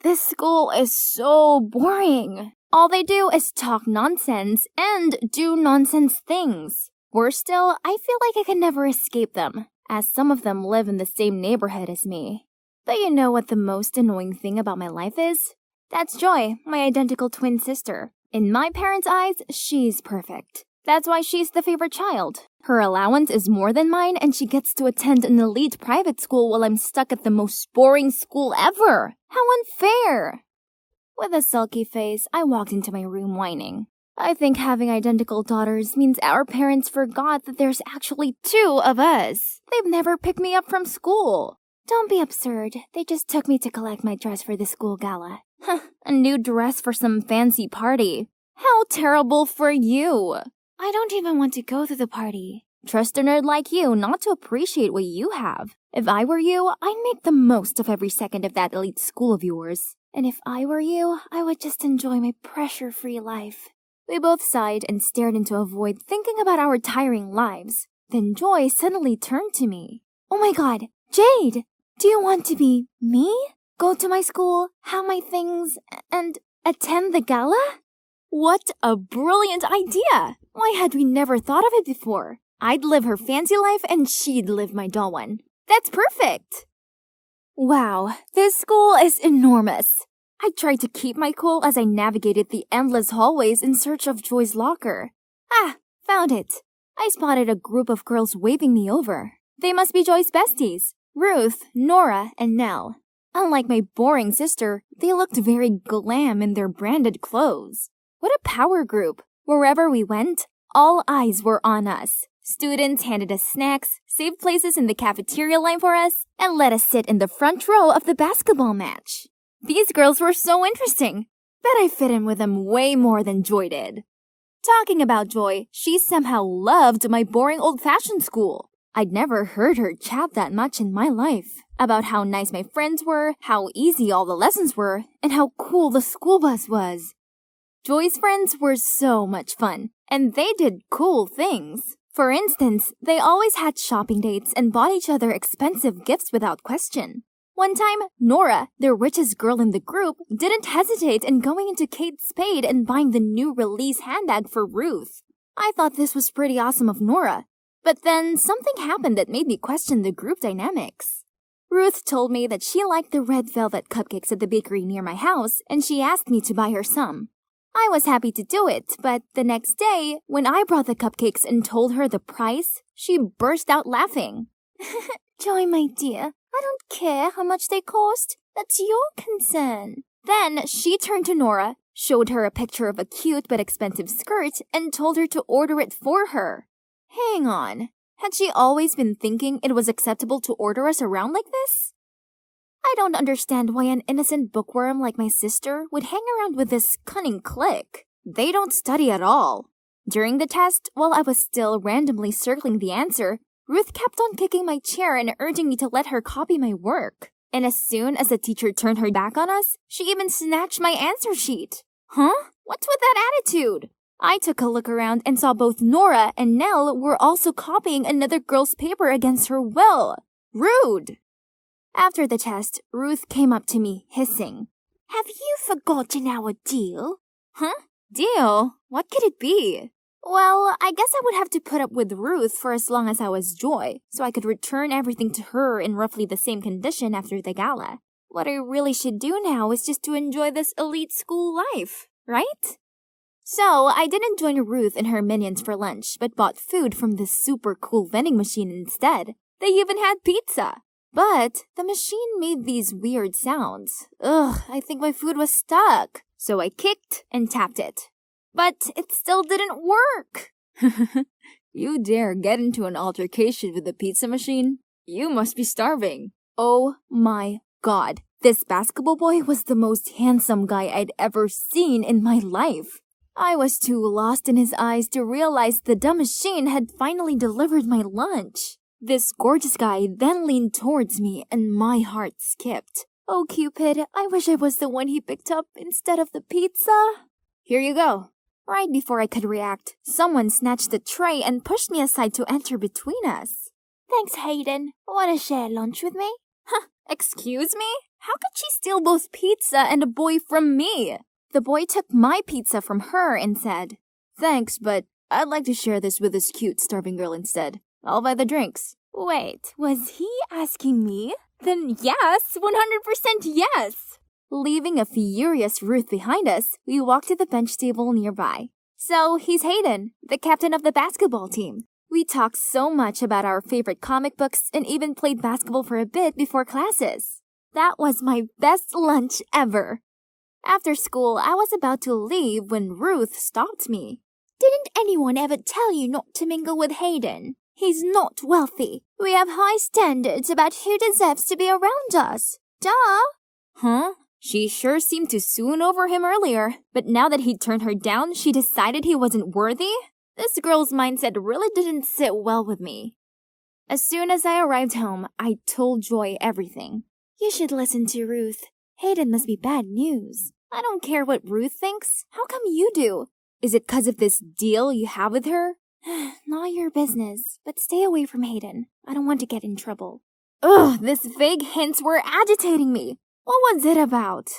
This school is so boring. All they do is talk nonsense and do nonsense things. Worse still, I feel like I can never escape them, as some of them live in the same neighborhood as me. But you know what the most annoying thing about my life is? That's Joy, my identical twin sister. In my parents' eyes, she's perfect. That's why she's the favorite child. Her allowance is more than mine, and she gets to attend an elite private school while I'm stuck at the most boring school ever. How unfair! With a sulky face, I walked into my room whining. I think having identical daughters means our parents forgot that there's actually 2 of us. They've never picked me up from school. Don't be absurd. They just took me to collect my dress for the school gala. A new dress for some fancy party. How terrible for you. I don't even want to go to the party. Trust a nerd like you not to appreciate what you have. If I were you, I'd make the most of every second of that elite school of yours. And if I were you, I would just enjoy my pressure-free life. We both sighed and stared into a void thinking about our tiring lives. Then Joy suddenly turned to me. Oh my god, Jade! Do you want to be me? Go to my school, have my things, and attend the gala? What a brilliant idea! Why had we never thought of it before? I'd live her fancy life and she'd live my dull one. That's perfect! Wow, this school is enormous. I tried to keep my cool as I navigated the endless hallways in search of Joy's locker. Ah, found it. I spotted a group of girls waving me over. They must be Joy's besties, Ruth, Nora, and Nell. Unlike my boring sister, they looked very glam in their branded clothes. What a power group! Wherever we went, all eyes were on us. Students handed us snacks, saved places in the cafeteria line for us, and let us sit in the front row of the basketball match. These girls were so interesting. Bet I fit in with them way more than Joy did. Talking about Joy, she somehow loved my boring old-fashioned school. I'd never heard her chat that much in my life. About how nice my friends were, how easy all the lessons were, and how cool the school bus was. Joy's friends were so much fun, and they did cool things. For instance, they always had shopping dates and bought each other expensive gifts without question. One time, Nora, the richest girl in the group, didn't hesitate in going into Kate Spade and buying the new release handbag for Ruth. I thought this was pretty awesome of Nora, but then something happened that made me question the group dynamics. Ruth told me that she liked the red velvet cupcakes at the bakery near my house, and she asked me to buy her some. I was happy to do it, but the next day, when I brought the cupcakes and told her the price, she burst out laughing. Joy, my dear, I don't care how much they cost. That's your concern. Then she turned to Nora, showed her a picture of a cute but expensive skirt, and told her to order it for her. Hang on. Had she always been thinking it was acceptable to order us around like this? I don't understand why an innocent bookworm like my sister would hang around with this cunning clique. They don't study at all. During the test, while I was still randomly circling the answer, Ruth kept on kicking my chair and urging me to let her copy my work. And as soon as the teacher turned her back on us, she even snatched my answer sheet. Huh? What's with that attitude? I took a look around and saw both Nora and Nell were also copying another girl's paper against her will. Rude! After the test, Ruth came up to me, hissing. Have you forgotten our deal? Huh? Deal? What could it be? Well, I guess I would have to put up with Ruth for as long as I was Joy, so I could return everything to her in roughly the same condition after the gala. What I really should do now is just to enjoy this elite school life, right? So, I didn't join Ruth and her minions for lunch, but bought food from this super cool vending machine instead. They even had pizza. But the machine made these weird sounds. Ugh, I think my food was stuck. So I kicked and tapped it. But it still didn't work. You dare get into an altercation with the pizza machine? You must be starving. Oh my god. This basketball boy was the most handsome guy I'd ever seen in my life. I was too lost in his eyes to realize the dumb machine had finally delivered my lunch. This gorgeous guy then leaned towards me and my heart skipped. Oh, Cupid, I wish I was the one he picked up instead of the pizza. Here you go. Right before I could react, someone snatched the tray and pushed me aside to enter between us. Thanks, Hayden. Want to share lunch with me? Huh, excuse me? How could she steal both pizza and a boy from me? The boy took my pizza from her and said, "Thanks, but I'd like to share this with this cute starving girl instead. I'll buy the drinks." Wait, was he asking me? Then yes, 100% yes! Leaving a furious Ruth behind us, we walked to the bench table nearby. So, he's Hayden, the captain of the basketball team. We talked so much about our favorite comic books and even played basketball for a bit before classes. That was my best lunch ever. After school, I was about to leave when Ruth stopped me. "Didn't anyone ever tell you not to mingle with Hayden? He's not wealthy. We have high standards about who deserves to be around us. Duh!" Huh? She sure seemed to swoon over him earlier, but now that he'd turned her down, she decided he wasn't worthy? This girl's mindset really didn't sit well with me. As soon as I arrived home, I told Joy everything. "You should listen to Ruth. Hayden must be bad news." "I don't care what Ruth thinks. How come you do? Is it 'cause of this deal you have with her?" "Not your business, but stay away from Hayden. I don't want to get in trouble." Ugh, these vague hints were agitating me. What was it about?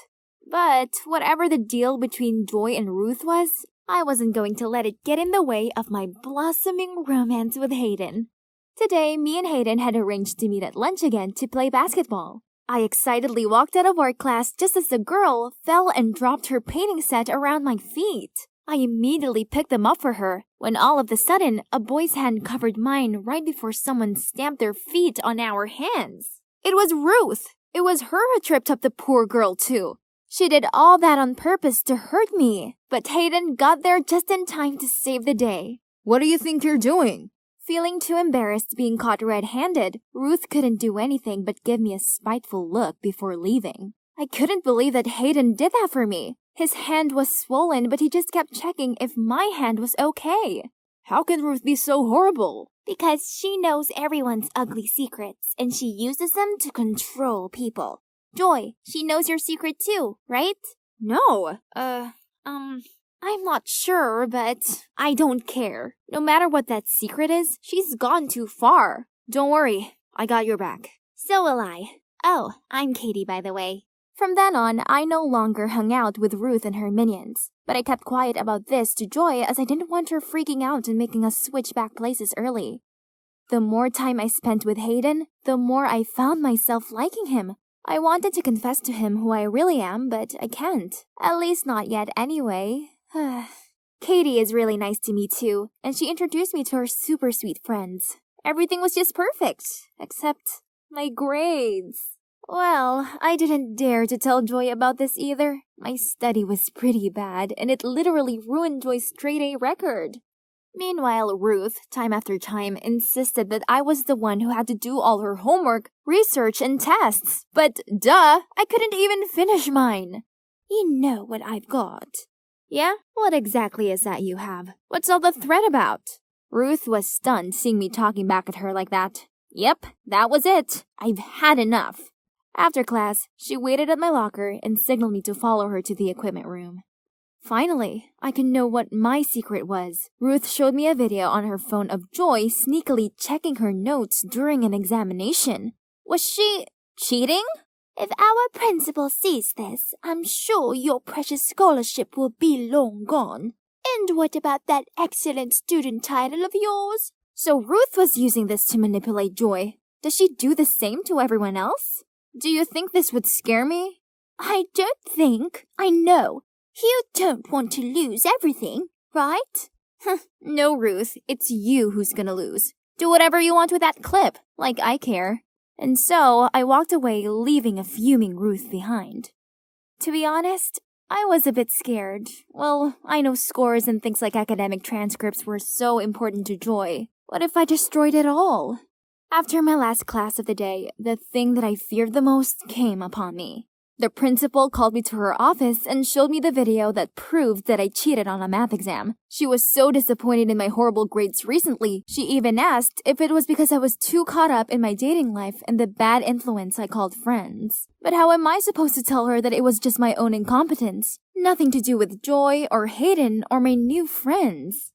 But whatever the deal between Joy and Ruth was, I wasn't going to let it get in the way of my blossoming romance with Hayden. Today, me and Hayden had arranged to meet at lunch again to play basketball. I excitedly walked out of art class just as the girl fell and dropped her painting set around my feet. I immediately picked them up for her, when all of a sudden, a boy's hand covered mine right before someone stamped their feet on our hands. It was Ruth! It was her who tripped up the poor girl too. She did all that on purpose to hurt me, but Hayden got there just in time to save the day. "What do you think you're doing?" Feeling too embarrassed being caught red-handed, Ruth couldn't do anything but give me a spiteful look before leaving. I couldn't believe that Hayden did that for me. His hand was swollen, but he just kept checking if my hand was okay. "How can Ruth be so horrible?" "Because she knows everyone's ugly secrets, and she uses them to control people. Joy, she knows your secret too, right?" "No, I'm not sure, but I don't care. No matter what that secret is, she's gone too far. Don't worry, I got your back." "So will I. Oh, I'm Katie, by the way." From then on, I no longer hung out with Ruth and her minions. But I kept quiet about this to Joy as I didn't want her freaking out and making us switch back places early. The more time I spent with Hayden, the more I found myself liking him. I wanted to confess to him who I really am, but I can't. At least not yet anyway. Katie is really nice to me too, and she introduced me to her super sweet friends. Everything was just perfect, except my grades. Well, I didn't dare to tell Joy about this either. My study was pretty bad, and it literally ruined Joy's straight-A record. Meanwhile, Ruth, time after time, insisted that I was the one who had to do all her homework, research, and tests. But duh, I couldn't even finish mine. "You know what I've got." "Yeah? What exactly is that you have? What's all the threat about?" Ruth was stunned seeing me talking back at her like that. Yep, that was it. I've had enough. After class, she waited at my locker and signaled me to follow her to the equipment room. Finally, I could know what my secret was. Ruth showed me a video on her phone of Joy sneakily checking her notes during an examination. Was she cheating? "If our principal sees this, I'm sure your precious scholarship will be long gone. And what about that excellent student title of yours?" So Ruth was using this to manipulate Joy. Does she do the same to everyone else? Do you think this would scare me? "I don't think. I know. You don't want to lose everything, right?" No, Ruth. It's you who's gonna lose. Do whatever you want with that clip. Like I care. And so, I walked away, leaving a fuming Ruth behind. To be honest, I was a bit scared. Well, I know scores and things like academic transcripts were so important to Joy. What if I destroyed it all? After my last class of the day, the thing that I feared the most came upon me. The principal called me to her office and showed me the video that proved that I cheated on a math exam. She was so disappointed in my horrible grades recently, she even asked if it was because I was too caught up in my dating life and the bad influence I called friends. But how am I supposed to tell her that it was just my own incompetence? Nothing to do with Joy or Hayden or my new friends.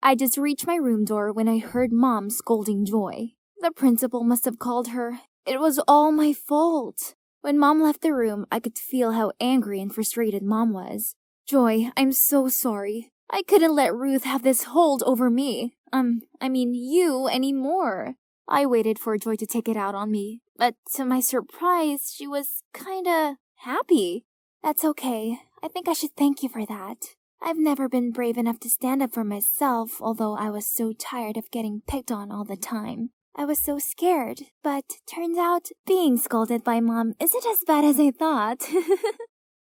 I just reached my room door when I heard Mom scolding Joy. The principal must have called her. It was all my fault. When Mom left the room, I could feel how angry and frustrated Mom was. Joy, I'm so sorry. I couldn't let Ruth have this hold over me. You anymore. I waited for Joy to take it out on me, but to my surprise, she was kinda happy. That's okay. I think I should thank you for that. I've never been brave enough to stand up for myself, although I was so tired of getting picked on all the time. I was so scared, but turns out being scolded by Mom isn't as bad as I thought.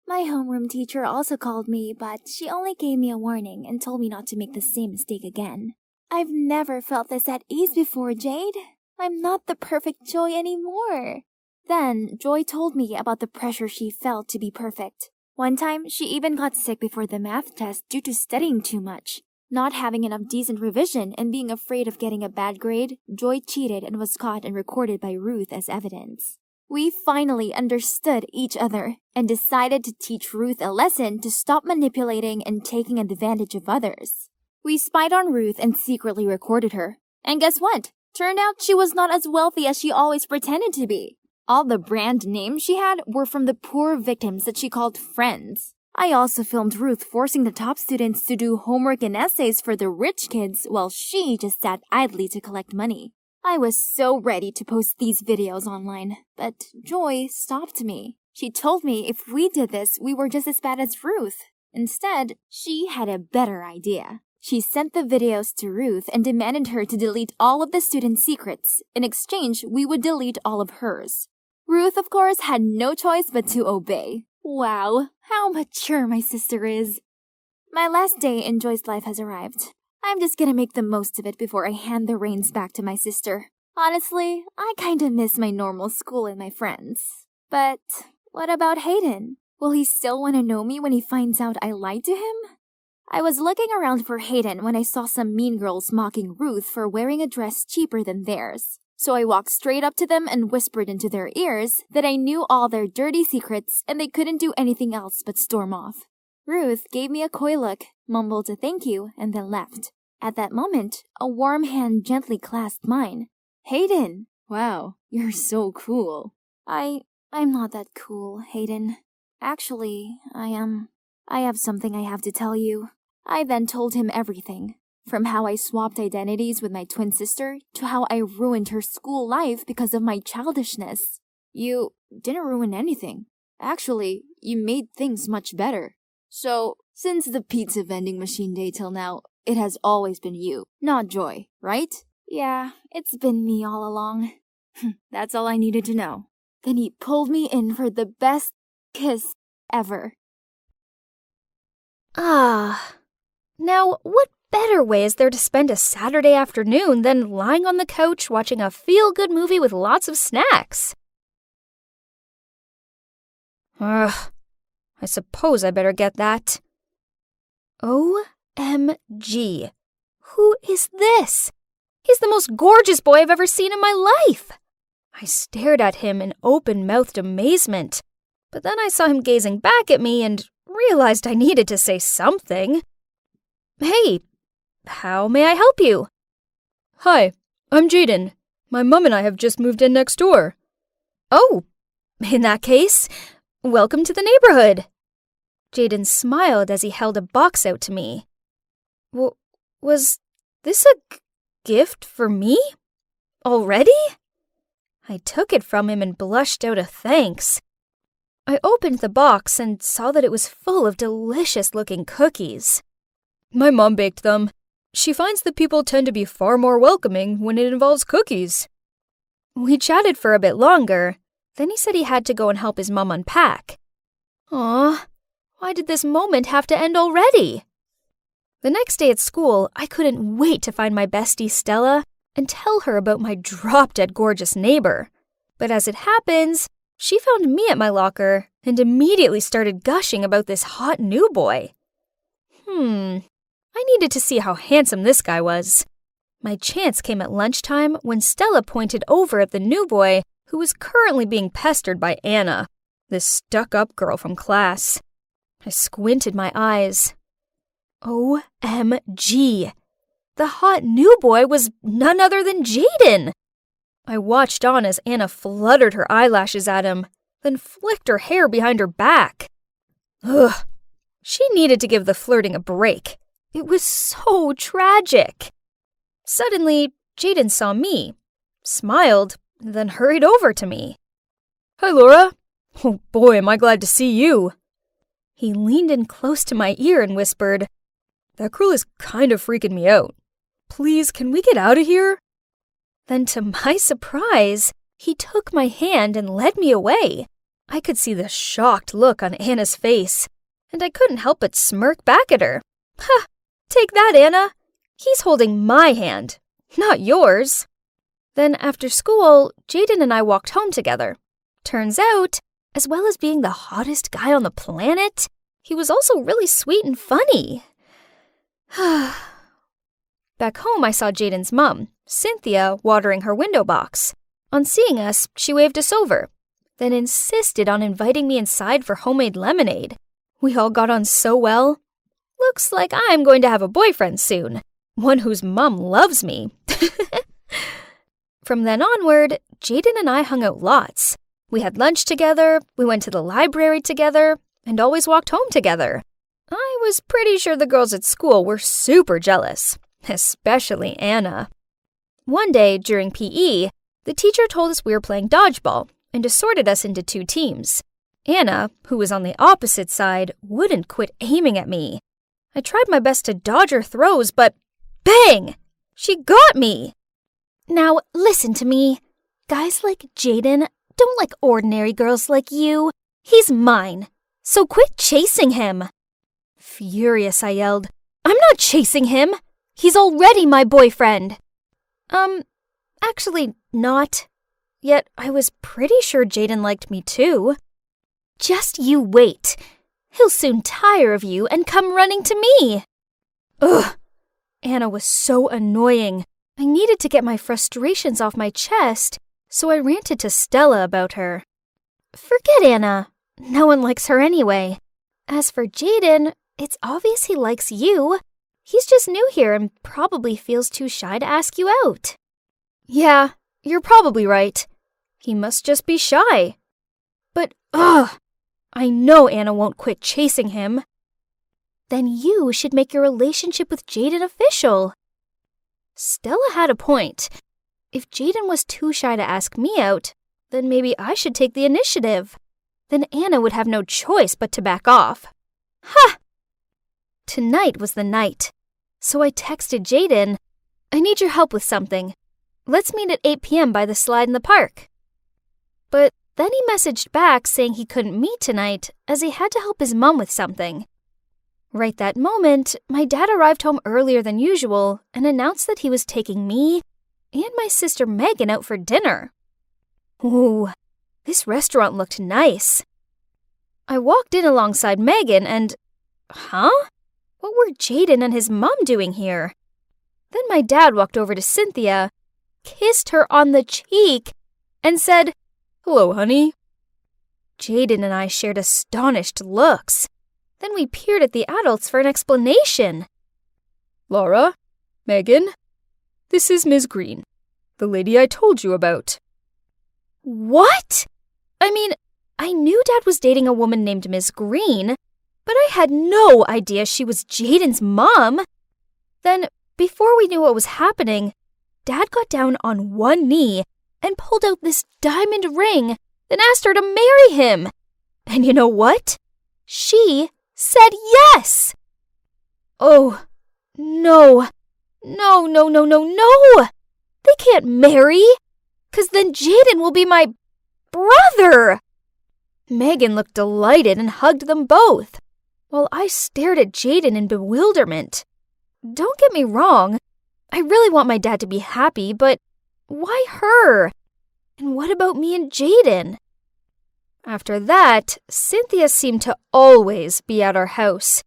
My homeroom teacher also called me, but she only gave me a warning and told me not to make the same mistake again. I've never felt this at ease before, Jade. I'm not the perfect Joy anymore. Then, Joy told me about the pressure she felt to be perfect. One time, she even got sick before the math test due to studying too much. Not having enough decent revision and being afraid of getting a bad grade, Joy cheated and was caught and recorded by Ruth as evidence. We finally understood each other and decided to teach Ruth a lesson to stop manipulating and taking advantage of others. We spied on Ruth and secretly recorded her. And guess what? Turned out she was not as wealthy as she always pretended to be. All the brand names she had were from the poor victims that she called friends. I also filmed Ruth forcing the top students to do homework and essays for the rich kids while she just sat idly to collect money. I was so ready to post these videos online, but Joy stopped me. She told me if we did this, we were just as bad as Ruth. Instead, she had a better idea. She sent the videos to Ruth and demanded her to delete all of the students' secrets. In exchange, we would delete all of hers. Ruth, of course, had no choice but to obey. Wow, how mature my sister is. My last day in Joy's life has arrived. I'm just gonna make the most of it before I hand the reins back to my sister. Honestly, I kinda miss my normal school and my friends. But what about Hayden? Will he still want to know me when he finds out I lied to him? I was looking around for Hayden when I saw some mean girls mocking Ruth for wearing a dress cheaper than theirs. So I walked straight up to them and whispered into their ears that I knew all their dirty secrets and they couldn't do anything else but storm off. Ruth gave me a coy look, mumbled a thank you, and then left. At that moment, a warm hand gently clasped mine. Hayden! Wow, you're so cool. I'm not that cool, Hayden. Actually, I have something I have to tell you. I then told him everything. From how I swapped identities with my twin sister to how I ruined her school life because of my childishness. You didn't ruin anything. Actually, you made things much better. So, since the pizza vending machine day till now, it has always been you, not Joy, right? Yeah, it's been me all along. That's all I needed to know. Then he pulled me in for the best kiss ever. Now what better way is there to spend a Saturday afternoon than lying on the couch watching a feel-good movie with lots of snacks? I suppose I better get that. OMG. Who is this? He's the most gorgeous boy I've ever seen in my life. I stared at him in open-mouthed amazement, but then I saw him gazing back at me and realized I needed to say something. Hey, how may I help you? Hi, I'm Jaden. My mom and I have just moved in next door. Oh, in that case, welcome to the neighborhood. Jaden smiled as he held a box out to me. Was this a gift for me? Already? I took it from him and blushed out a thanks. I opened the box and saw that it was full of delicious-looking cookies. My mom baked them. She finds that people tend to be far more welcoming when it involves cookies. We chatted for a bit longer. Then he said he had to go and help his mom unpack. Aw, why did this moment have to end already? The next day at school, I couldn't wait to find my bestie Stella and tell her about my drop-dead gorgeous neighbor. But as it happens, she found me at my locker and immediately started gushing about this hot new boy. I needed to see how handsome this guy was. My chance came at lunchtime when Stella pointed over at the new boy who was currently being pestered by Anna, this stuck-up girl from class. I squinted my eyes. OMG! The hot new boy was none other than Jaden! I watched on as Anna fluttered her eyelashes at him, then flicked her hair behind her back. Ugh. She needed to give the flirting a break. It was so tragic. Suddenly, Jaden saw me, smiled, then hurried over to me. Hi, Laura. Oh boy, am I glad to see you. He leaned in close to my ear and whispered, That girl is kind of freaking me out. Please, can we get out of here? Then to my surprise, he took my hand and led me away. I could see the shocked look on Anna's face, and I couldn't help but smirk back at her. Ha! Take that, Anna. He's holding my hand, not yours. Then after school, Jaden and I walked home together. Turns out, as well as being the hottest guy on the planet, he was also really sweet and funny. Back home, I saw Jaden's mom, Cynthia, watering her window box. On seeing us, she waved us over, then insisted on inviting me inside for homemade lemonade. We all got on so well. Looks like I'm going to have a boyfriend soon, one whose mom loves me. From then onward, Jaden and I hung out lots. We had lunch together, we went to the library together, and always walked home together. I was pretty sure the girls at school were super jealous, especially Anna. One day during PE, the teacher told us we were playing dodgeball and assorted us into 2 teams. Anna, who was on the opposite side, wouldn't quit aiming at me. I tried my best to dodge her throws, but bang! She got me! Now, listen to me. Guys like Jaden don't like ordinary girls like you. He's mine, so quit chasing him. Furious, I yelled, I'm not chasing him. He's already my boyfriend. Actually not. Yet I was pretty sure Jaden liked me too. Just you wait. He'll soon tire of you and come running to me. Ugh. Anna was so annoying. I needed to get my frustrations off my chest, so I ranted to Stella about her. Forget Anna. No one likes her anyway. As for Jaden, it's obvious he likes you. He's just new here and probably feels too shy to ask you out. Yeah, you're probably right. He must just be shy. But, I know Anna won't quit chasing him. Then you should make your relationship with Jaden official. Stella had a point. If Jaden was too shy to ask me out, then maybe I should take the initiative. Then Anna would have no choice but to back off. Ha! Tonight was the night. So I texted Jaden, I need your help with something. Let's meet at 8 p.m. by the slide in the park. But then he messaged back saying he couldn't meet tonight as he had to help his mom with something. Right that moment, my dad arrived home earlier than usual and announced that he was taking me and my sister Megan out for dinner. Ooh, this restaurant looked nice. I walked in alongside Megan and... Huh? What were Jaden and his mom doing here? Then my dad walked over to Cynthia, kissed her on the cheek, and said, Hello, honey. Jaden and I shared astonished looks. Then we peered at the adults for an explanation. Laura, Megan, this is Ms. Green, the lady I told you about. What? I mean, I knew Dad was dating a woman named Ms. Green, but I had no idea she was Jaden's mom. Then, before we knew what was happening, Dad got down on one knee and pulled out this diamond ring, then asked her to marry him. And you know what? She said yes! Oh, no. No. They can't marry, 'cause then Jaden will be my brother. Megan looked delighted and hugged them both, while I stared at Jaden in bewilderment. Don't get me wrong, I really want my dad to be happy, but why her? And what about me and Jaden? After that, Cynthia seemed to always be at our house,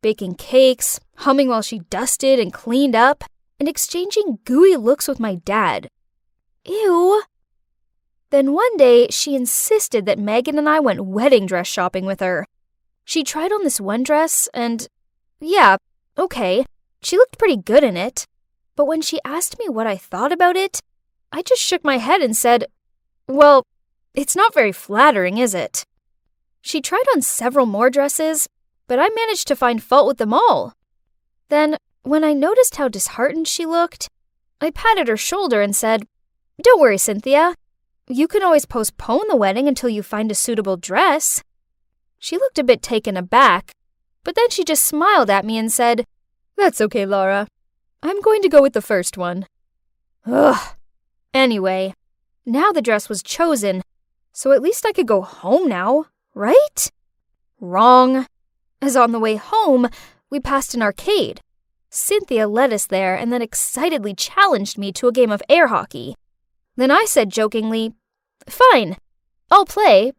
baking cakes, humming while she dusted and cleaned up, and exchanging gooey looks with my dad. Ew. Then one day, she insisted that Megan and I went wedding dress shopping with her. She tried on this one dress and, yeah, okay, she looked pretty good in it. But when she asked me what I thought about it, I just shook my head and said, well, It's not very flattering, is it? She tried on several more dresses, but I managed to find fault with them all. Then, when I noticed how disheartened she looked, I patted her shoulder and said, "Don't worry, Cynthia. You can always postpone the wedding until you find a suitable dress." She looked a bit taken aback, but then she just smiled at me and said, "That's okay, Laura. I'm going to go with the first one." "Ugh." Anyway, now the dress was chosen, so at least I could go home now, right? Wrong. As on the way home, we passed an arcade. Cynthia led us there and then excitedly challenged me to a game of air hockey. Then I said jokingly, "Fine, I'll play,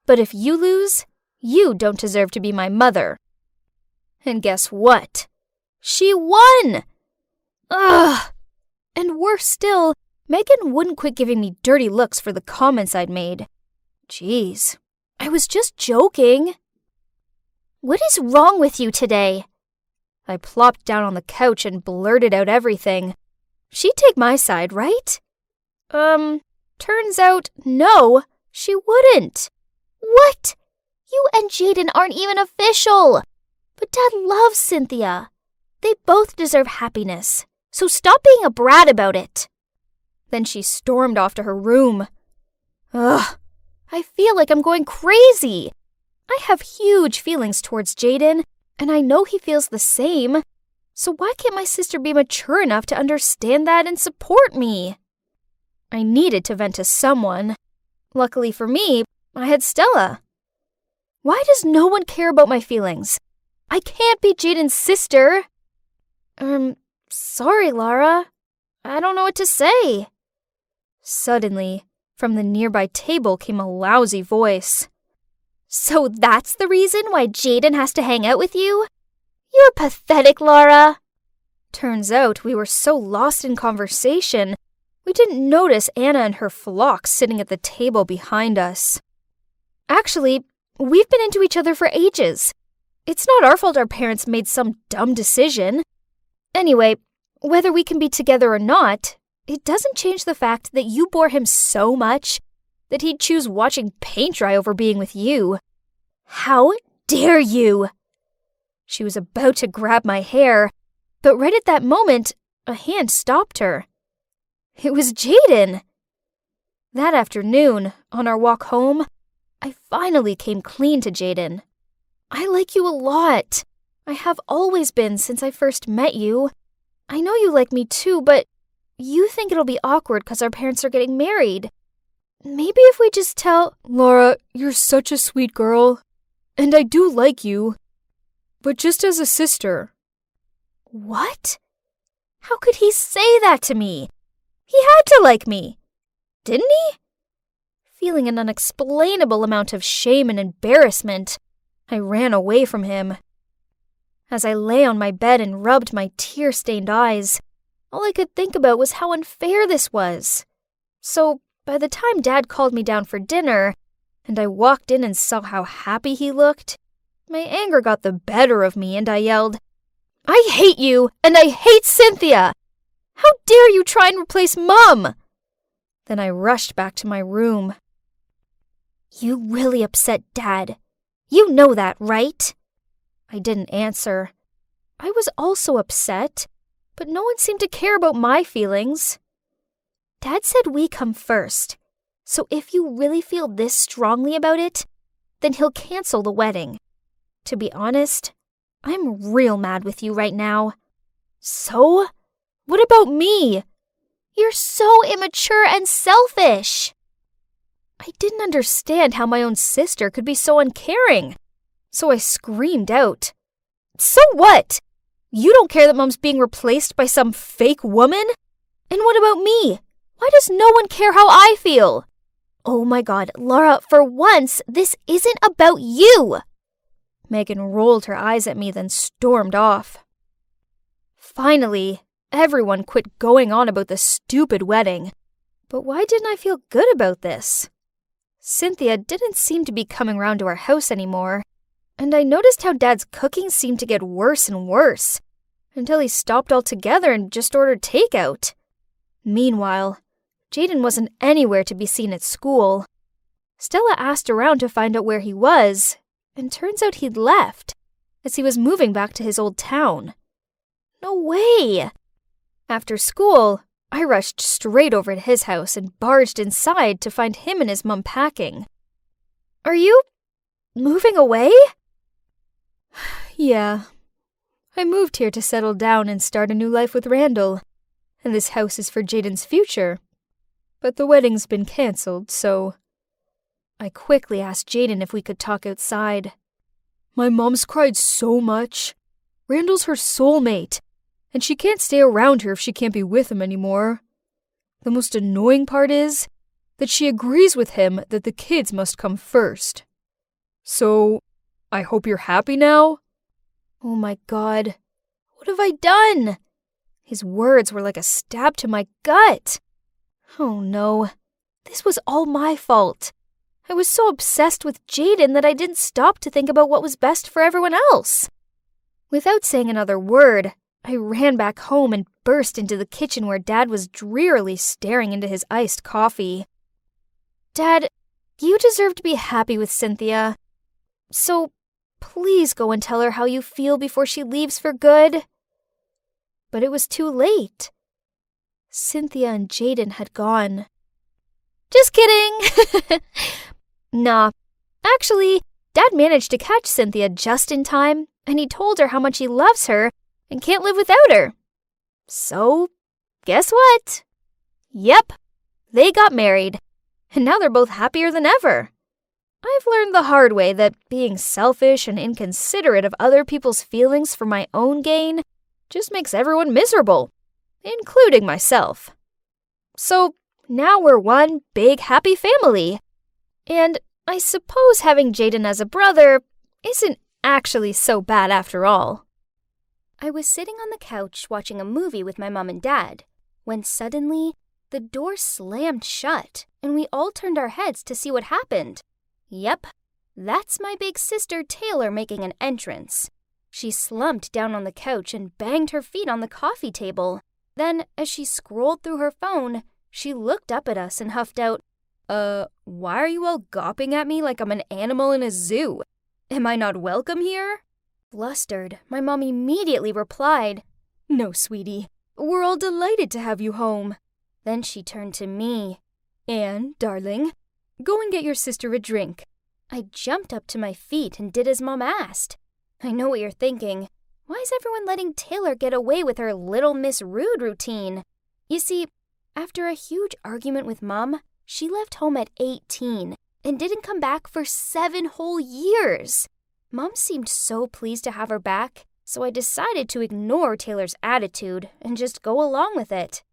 but if you lose, you don't deserve to be my mother." And guess what? She won! Ugh! And worse still, Megan wouldn't quit giving me dirty looks for the comments I'd made. Jeez, I was just joking. "What is wrong with you today?" I plopped down on the couch and blurted out everything. She'd take my side, right? Turns out, no, she wouldn't. "What? You and Jaden aren't even official. But Dad loves Cynthia. They both deserve happiness, so stop being a brat about it." Then she stormed off to her room. Ugh, I feel like I'm going crazy. I have huge feelings towards Jaden, and I know he feels the same. So why can't my sister be mature enough to understand that and support me? I needed to vent to someone. Luckily for me, I had Stella. Why does no one care about my feelings? I can't be Jaden's sister. Sorry, Laura. I don't know what to say. Suddenly, from the nearby table came a lousy voice. "So that's the reason why Jaden has to hang out with you? You're pathetic, Laura." Turns out we were so lost in conversation, we didn't notice Anna and her flock sitting at the table behind us. Actually, we've been into each other for ages. It's not our fault our parents made some dumb decision. Anyway, whether we can be together or not, it doesn't change the fact that you bore him so much that he'd choose watching paint dry over being with you. How dare you? She was about to grab my hair, but right at that moment, a hand stopped her. It was Jaden. That afternoon, on our walk home, I finally came clean to Jaden. "I like you a lot. I have always been since I first met you. I know you like me too, but you think it'll be awkward because our parents are getting married. Maybe if we just tell—" "Laura, you're such a sweet girl, and I do like you, but just as a sister." What? How could he say that to me? He had to like me, didn't he? Feeling an unexplainable amount of shame and embarrassment, I ran away from him. As I lay on my bed and rubbed my tear-stained eyes, all I could think about was how unfair this was. So, by the time Dad called me down for dinner, and I walked in and saw how happy he looked, my anger got the better of me and I yelled, "I hate you, and I hate Cynthia! How dare you try and replace Mom?" Then I rushed back to my room. "You really upset Dad. You know that, right?" I didn't answer. I was also upset, but no one seemed to care about my feelings. Dad said we come first, so if you really feel this strongly about it, then he'll cancel the wedding. To be honest, I'm real mad with you right now. So? What about me? You're so immature and selfish. I didn't understand how my own sister could be so uncaring, so I screamed out, "So what? You don't care that Mom's being replaced by some fake woman? And what about me? Why does no one care how I feel? Oh my God, Laura, for once, this isn't about you." Megan rolled her eyes at me, then stormed off. Finally, everyone quit going on about the stupid wedding. But why didn't I feel good about this? Cynthia didn't seem to be coming round to our house anymore, and I noticed how Dad's cooking seemed to get worse and worse, until he stopped altogether and just ordered takeout. Meanwhile, Jaden wasn't anywhere to be seen at school. Stella asked around to find out where he was, and turns out he'd left, as he was moving back to his old town. No way! After school, I rushed straight over to his house and barged inside to find him and his mom packing. Are you moving away? Yeah. I moved here to settle down and start a new life with Randall, and this house is for Jaden's future. But the wedding's been cancelled, so... I quickly asked Jaden if we could talk outside. My mom's cried so much. Randall's her soulmate, and she can't stay around here if she can't be with him anymore. The most annoying part is that she agrees with him that the kids must come first. So, I hope you're happy now? Oh my God, what have I done? His words were like a stab to my gut. Oh no, this was all my fault. I was so obsessed with Jaden that I didn't stop to think about what was best for everyone else. Without saying another word, I ran back home and burst into the kitchen where Dad was drearily staring into his iced coffee. Dad, you deserve to be happy with Cynthia. So please go and tell her how you feel before she leaves for good. But it was too late. Cynthia and Jaden had gone. Just kidding! Nah, actually, Dad managed to catch Cynthia just in time, and he told her how much he loves her and can't live without her. So, guess what? Yep, they got married, and now they're both happier than ever. I've learned the hard way that being selfish and inconsiderate of other people's feelings for my own gain just makes everyone miserable, including myself. So, now we're one big happy family. And I suppose having Jaden as a brother isn't actually so bad after all. I was sitting on the couch watching a movie with my mom and dad, when suddenly the door slammed shut and we all turned our heads to see what happened. Yep, that's my big sister Taylor making an entrance. She slumped down on the couch and banged her feet on the coffee table. Then, as she scrolled through her phone, she looked up at us and huffed out, why are you all gawping at me like I'm an animal in a zoo? Am I not welcome here? Flustered, my mom immediately replied, No, sweetie, we're all delighted to have you home. Then she turned to me. Anne, darling, go and get your sister a drink. I jumped up to my feet and did as Mom asked. I know what you're thinking. Why is everyone letting Taylor get away with her Little Miss Rude routine? You see, after a huge argument with Mom, she left home at 18 and didn't come back for 7 whole years. Mom seemed so pleased to have her back, so I decided to ignore Taylor's attitude and just go along with it.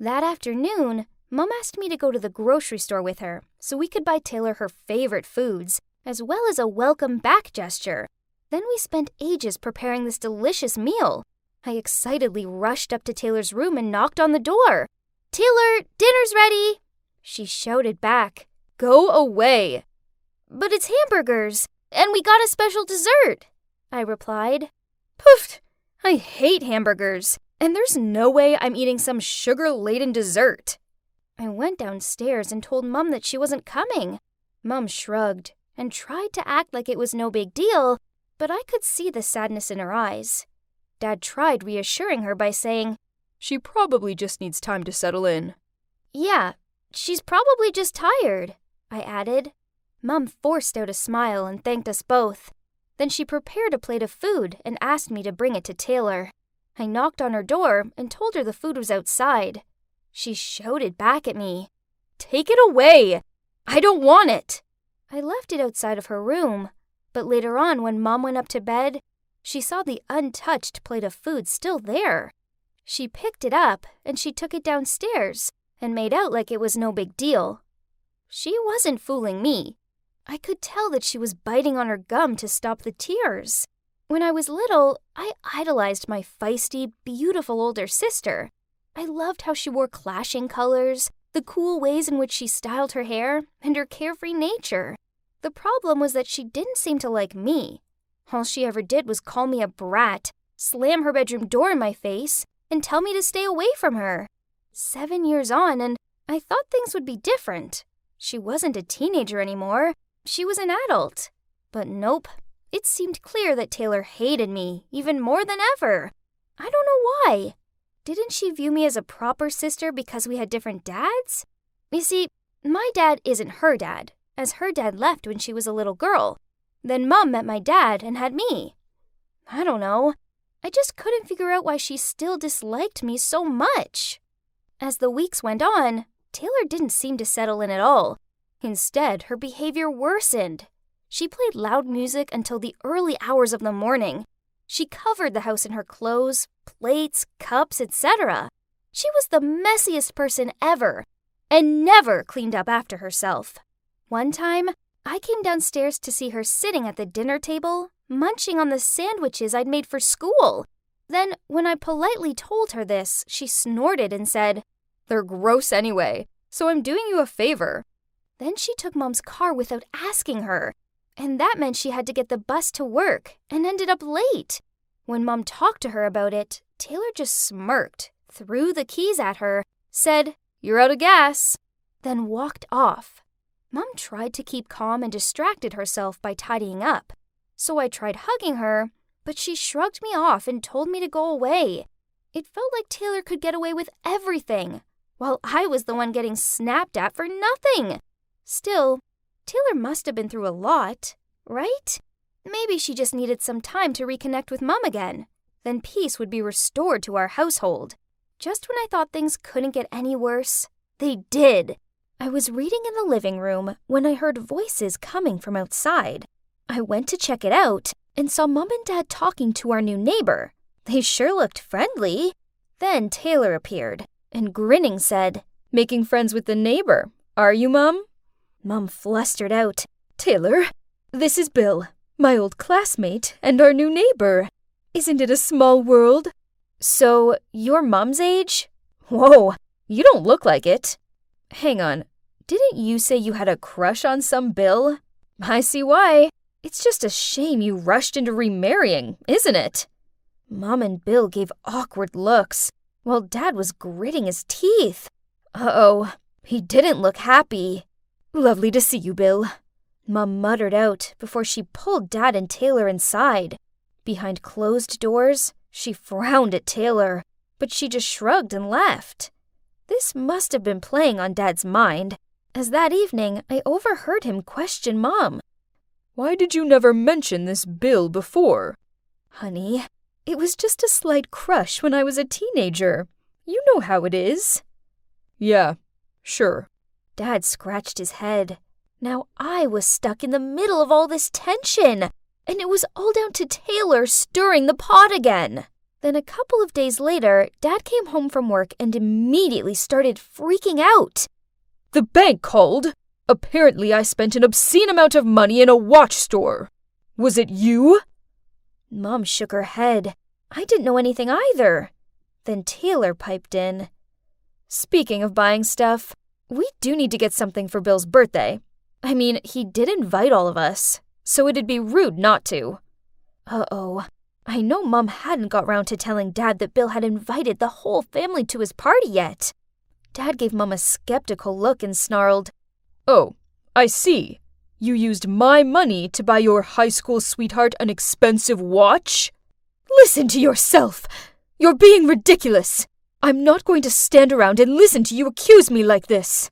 That afternoon, Mom asked me to go to the grocery store with her so we could buy Taylor her favorite foods, as well as a welcome back gesture. Then we spent ages preparing this delicious meal. I excitedly rushed up to Taylor's room and knocked on the door. Taylor, dinner's ready! She shouted back, Go away! But it's hamburgers, and we got a special dessert, I replied. Poof! I hate hamburgers, and there's no way I'm eating some sugar-laden dessert. I went downstairs and told Mom that she wasn't coming. Mom shrugged and tried to act like it was no big deal, but I could see the sadness in her eyes. Dad tried reassuring her by saying, She probably just needs time to settle in. Yeah, she's probably just tired, I added. Mom forced out a smile and thanked us both. Then she prepared a plate of food and asked me to bring it to Taylor. I knocked on her door and told her the food was outside. She shouted back at me, Take it away! I don't want it! I left it outside of her room, but later on when Mom went up to bed, she saw the untouched plate of food still there. She picked it up and she took it downstairs and made out like it was no big deal. She wasn't fooling me. I could tell that she was biting on her gum to stop the tears. When I was little, I idolized my feisty, beautiful older sister. I loved how she wore clashing colors, the cool ways in which she styled her hair, and her carefree nature. The problem was that she didn't seem to like me. All she ever did was call me a brat, slam her bedroom door in my face, and tell me to stay away from her. 7 years on, and I thought things would be different. She wasn't a teenager anymore. She was an adult. But nope, it seemed clear that Taylor hated me even more than ever. I don't know why. Didn't she view me as a proper sister because we had different dads? You see, my dad isn't her dad, as her dad left when she was a little girl. Then Mom met my dad and had me. I don't know. I just couldn't figure out why she still disliked me so much. As the weeks went on, Taylor didn't seem to settle in at all. Instead, her behavior worsened. She played loud music until the early hours of the morning. She covered the house in her clothes, plates, cups, etc. She was the messiest person ever, and never cleaned up after herself. One time, I came downstairs to see her sitting at the dinner table, munching on the sandwiches I'd made for school. Then, when I politely told her this, she snorted and said, "They're gross anyway, so I'm doing you a favor." Then she took Mom's car without asking her, and that meant she had to get the bus to work and ended up late. When Mom talked to her about it, Taylor just smirked, threw the keys at her, said, "You're out of gas," then walked off. Mom tried to keep calm and distracted herself by tidying up. So I tried hugging her, but she shrugged me off and told me to go away. It felt like Taylor could get away with everything, while I was the one getting snapped at for nothing. Still, Taylor must have been through a lot, right? Maybe she just needed some time to reconnect with Mom again. Then peace would be restored to our household. Just when I thought things couldn't get any worse, they did. I was reading in the living room when I heard voices coming from outside. I went to check it out and saw Mom and Dad talking to our new neighbor. They sure looked friendly. Then Taylor appeared and grinning said, "Making friends with the neighbor, are you, Mom?" Mom flustered out, "Taylor, this is Bill, my old classmate and our new neighbor. Isn't it a small world?" "So, you're Mom's age?" "Whoa, you don't look like it." "Hang on, didn't you say you had a crush on some Bill?" "I see why. It's just a shame you rushed into remarrying, isn't it?" Mom and Bill gave awkward looks, while Dad was gritting his teeth. Uh-oh, he didn't look happy. "Lovely to see you, Bill," Mom muttered out before she pulled Dad and Taylor inside. Behind closed doors, she frowned at Taylor, but she just shrugged and left. This must have been playing on Dad's mind, as that evening I overheard him question Mom. "Why did you never mention this Bill before?" "Honey, it was just a slight crush when I was a teenager. You know how it is." "Yeah, sure." Dad scratched his head. Now I was stuck in the middle of all this tension, and it was all down to Taylor stirring the pot again. Then a couple of days later, Dad came home from work and immediately started freaking out. "The bank called. Apparently I spent an obscene amount of money in a watch store. Was it you?" Mom shook her head. I didn't know anything either. Then Taylor piped in. "Speaking of buying stuff, we do need to get something for Bill's birthday. I mean, he did invite all of us, so it'd be rude not to." Uh-oh. I know Mom hadn't got round to telling Dad that Bill had invited the whole family to his party yet. Dad gave Mom a skeptical look and snarled, "Oh, I see. You used my money to buy your high school sweetheart an expensive watch? Listen to yourself. You're being ridiculous. I'm not going to stand around and listen to you accuse me like this."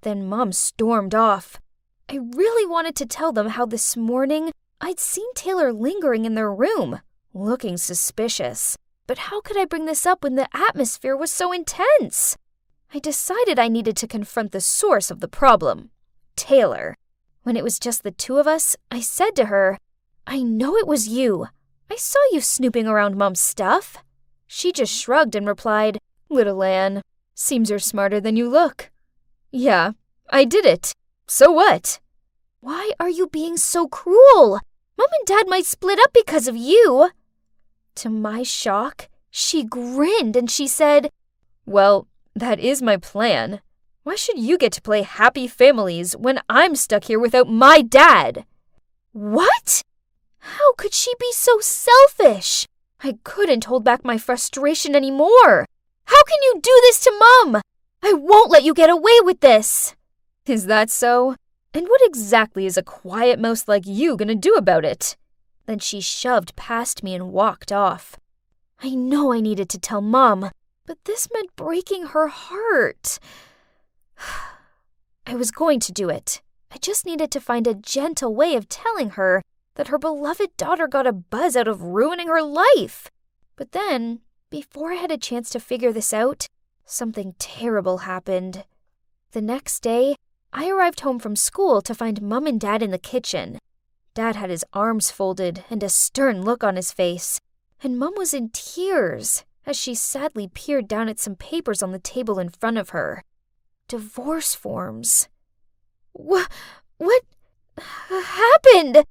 Then Mom stormed off. I really wanted to tell them how this morning I'd seen Taylor lingering in their room, looking suspicious. But how could I bring this up when the atmosphere was so intense? I decided I needed to confront the source of the problem, Taylor. When it was just the two of us, I said to her, "I know it was you. I saw you snooping around Mom's stuff." She just shrugged and replied, "Little Anne, seems you're smarter than you look." "Yeah, I did it. So what?" "Why are you being so cruel? Mom and Dad might split up because of you." To my shock, she grinned and she said, "Well, that is my plan. Why should you get to play happy families when I'm stuck here without my dad?" What? How could she be so selfish? I couldn't hold back my frustration anymore. "How can you do this to Mom? I won't let you get away with this." Is that so? And what exactly is a quiet mouse like you gonna do about it? Then she shoved past me and walked off. I know I needed to tell Mom, but this meant breaking her heart. I was going to do it. I just needed to find a gentle way of telling her that her beloved daughter got a buzz out of ruining her life. But then, before I had a chance to figure this out, something terrible happened. The next day, I arrived home from school to find Mom and Dad in the kitchen. Dad had his arms folded and a stern look on his face, and Mom was in tears as she sadly peered down at some papers on the table in front of her. Divorce forms. What happened?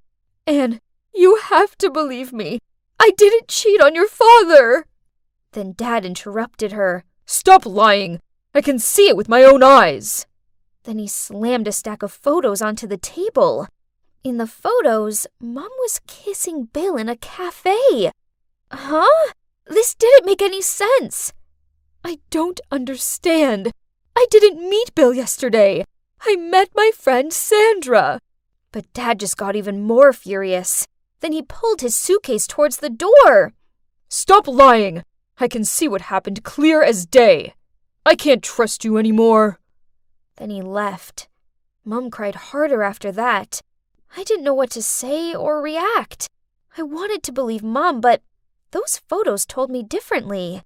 Anne, you have to believe me. I didn't cheat on your father. Then Dad interrupted her. Stop lying. I can see it with my own eyes. Then he slammed a stack of photos onto the table. In the photos, Mom was kissing Bill in a cafe. Huh? This didn't make any sense. I don't understand. I didn't meet Bill yesterday. I met my friend Sandra. But Dad just got even more furious. Then he pulled his suitcase towards the door. Stop lying. I can see what happened clear as day. I can't trust you anymore. Then he left. Mom cried harder after that. I didn't know what to say or react. I wanted to believe Mom, but those photos told me differently.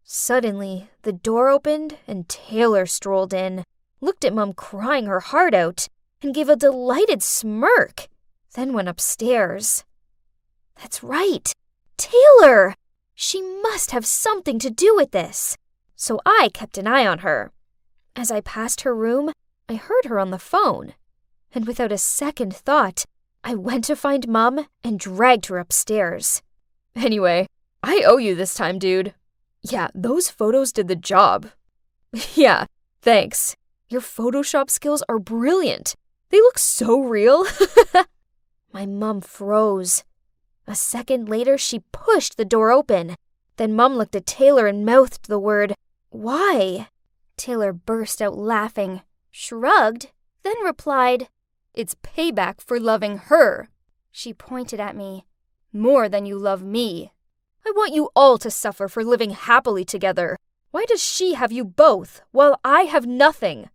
Suddenly, the door opened and Taylor strolled in, looked at Mom crying her heart out, and gave a delighted smirk, then went upstairs. That's right, Taylor! She must have something to do with this. So I kept an eye on her. As I passed her room, I heard her on the phone. And without a second thought, I went to find Mom and dragged her upstairs. Anyway, I owe you this time, dude. Yeah, those photos did the job. Yeah, thanks. Your Photoshop skills are brilliant. They look so real. My mom froze. A second later, she pushed the door open. Then Mom looked at Taylor and mouthed the word, "Why?" Taylor burst out laughing, shrugged, then replied, "It's payback for loving her." She pointed at me. "More than you love me. I want you all to suffer for living happily together. Why does she have you both, while I have nothing?"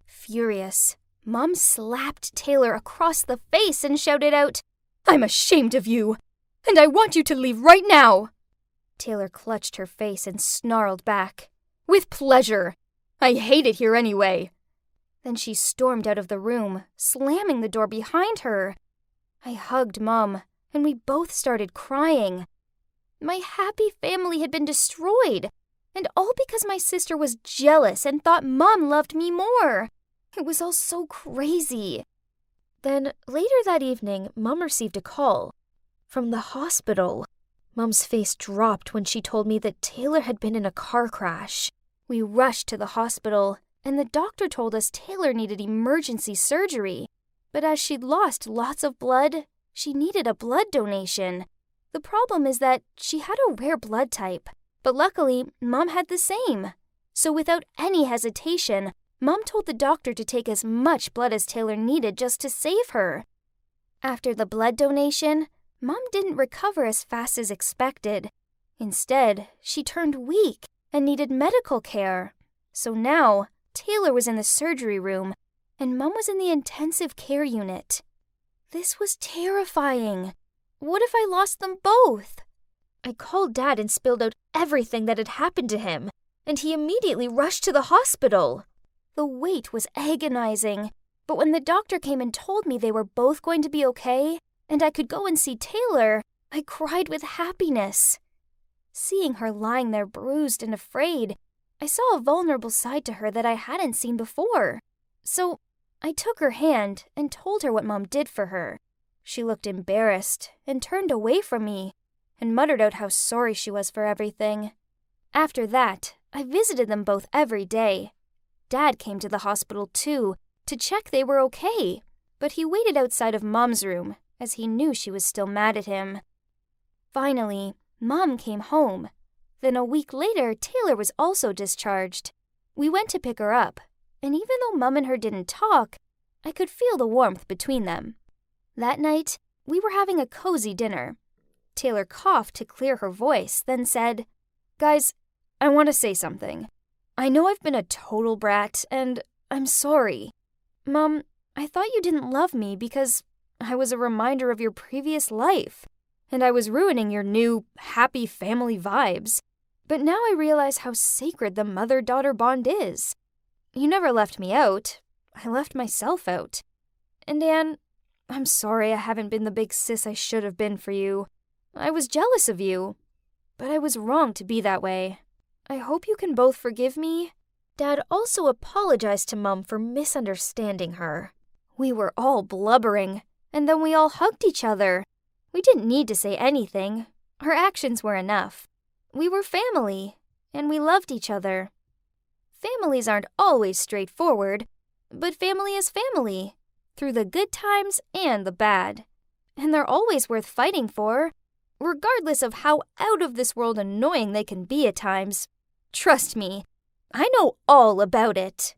Furious, Mom slapped Taylor across the face and shouted out, "I'm ashamed of you, and I want you to leave right now." Taylor clutched her face and snarled back, "With pleasure. I hate it here anyway." Then she stormed out of the room, slamming the door behind her. I hugged Mom, and we both started crying. My happy family had been destroyed, and all because my sister was jealous and thought Mom loved me more. It was all so crazy. Then, later that evening, Mom received a call from the hospital. Mom's face dropped when she told me that Taylor had been in a car crash. We rushed to the hospital, and the doctor told us Taylor needed emergency surgery. But as she'd lost lots of blood, she needed a blood donation. The problem is that she had a rare blood type, but luckily, Mom had the same. So without any hesitation, Mom told the doctor to take as much blood as Taylor needed just to save her. After the blood donation, Mom didn't recover as fast as expected. Instead, she turned weak and needed medical care. So now, Taylor was in the surgery room, and Mom was in the intensive care unit. This was terrifying. What if I lost them both? I called Dad and spilled out everything that had happened to him, and he immediately rushed to the hospital. The wait was agonizing, but when the doctor came and told me they were both going to be okay, and I could go and see Taylor, I cried with happiness. Seeing her lying there bruised and afraid, I saw a vulnerable side to her that I hadn't seen before. So I took her hand and told her what Mom did for her. She looked embarrassed and turned away from me and muttered out how sorry she was for everything. After that, I visited them both every day. Dad came to the hospital too to check they were okay, but he waited outside of Mom's room as he knew she was still mad at him. Finally, Mom came home. Then a week later, Taylor was also discharged. We went to pick her up, and even though Mum and her didn't talk, I could feel the warmth between them. That night, we were having a cozy dinner. Taylor coughed to clear her voice, then said, "Guys, I want to say something. I know I've been a total brat, and I'm sorry. Mom, I thought you didn't love me because I was a reminder of your previous life, and I was ruining your new, happy family vibes. But now I realize how sacred the mother-daughter bond is. You never left me out. I left myself out. And Anne, I'm sorry I haven't been the big sis I should have been for you. I was jealous of you, but I was wrong to be that way. I hope you can both forgive me." Dad also apologized to Mum for misunderstanding her. We were all blubbering, and then we all hugged each other. We didn't need to say anything. Our actions were enough. We were family, and we loved each other. Families aren't always straightforward, but family is family, through the good times and the bad. And they're always worth fighting for, regardless of how out of this world annoying they can be at times. Trust me, I know all about it.